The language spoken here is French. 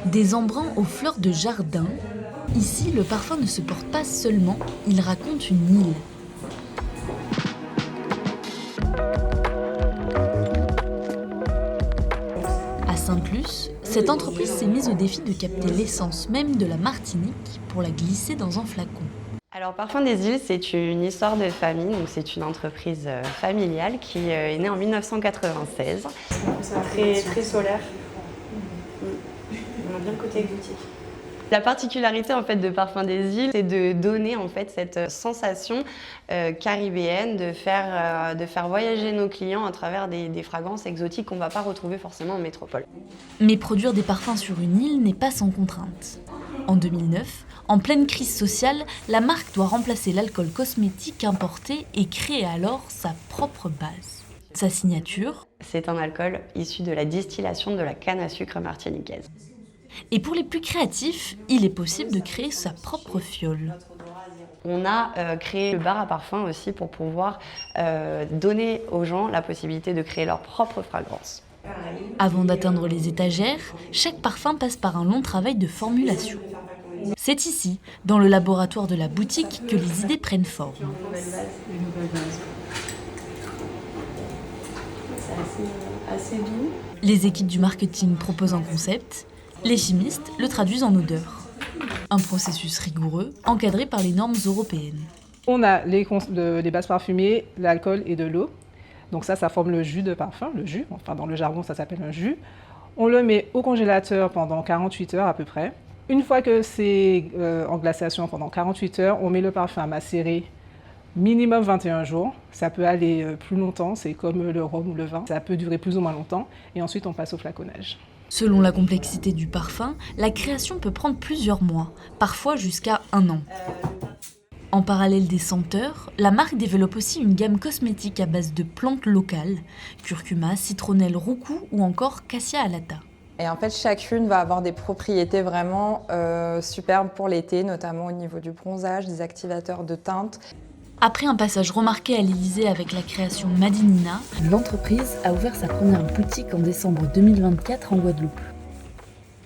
Des embruns aux fleurs de jardin. Ici, le parfum ne se porte pas seulement, il raconte une île. À Sainte-Luce, cette entreprise s'est mise au défi de capter l'essence même de la Martinique pour la glisser dans un flacon. Alors Parfums des Îles, c'est une histoire de famille, donc c'est une entreprise familiale qui est née en 1996. C'est très solaire. On a bien le côté exotique. La particularité en fait de Parfums des Îles, c'est de donner en fait cette sensation caribéenne, de faire voyager nos clients à travers des fragrances exotiques qu'on ne va pas retrouver forcément en métropole. Mais produire des parfums sur une île n'est pas sans contrainte. En 2009, en pleine crise sociale, la marque doit remplacer l'alcool cosmétique importé et créer alors sa propre base. Sa signature, c'est un alcool issu de la distillation de la canne à sucre martiniquaise. Et pour les plus créatifs, il est possible de créer sa propre fiole. On a créé le bar à parfum aussi pour pouvoir donner aux gens la possibilité de créer leur propre fragrance. Avant d'atteindre les étagères, chaque parfum passe par un long travail de formulation. C'est ici, dans le laboratoire de la boutique, que les idées prennent forme. C'est assez doux. Les équipes du marketing proposent un concept, les chimistes le traduisent en odeur. Un processus rigoureux, encadré par les normes européennes. On a les bases parfumées, l'alcool et de l'eau. Donc ça forme le jus de parfum, le jus. Enfin, dans le jargon, ça s'appelle un jus. On le met au congélateur pendant 48 heures à peu près. Une fois que c'est en glaciation pendant 48 heures, on met le parfum à macérer minimum 21 jours. Ça peut aller plus longtemps, c'est comme le rhum ou le vin. Ça peut durer plus ou moins longtemps. Et ensuite, on passe au flaconnage. Selon la complexité du parfum, la création peut prendre plusieurs mois, parfois jusqu'à 1 an. En parallèle des senteurs, la marque développe aussi une gamme cosmétique à base de plantes locales, curcuma, citronnelle, roucou ou encore cassia alata. Et en fait, chacune va avoir des propriétés vraiment superbes pour l'été, notamment au niveau du bronzage, des activateurs de teinte. Après un passage remarqué à l'Élysée avec la création Madinina, l'entreprise a ouvert sa première boutique en décembre 2024 en Guadeloupe.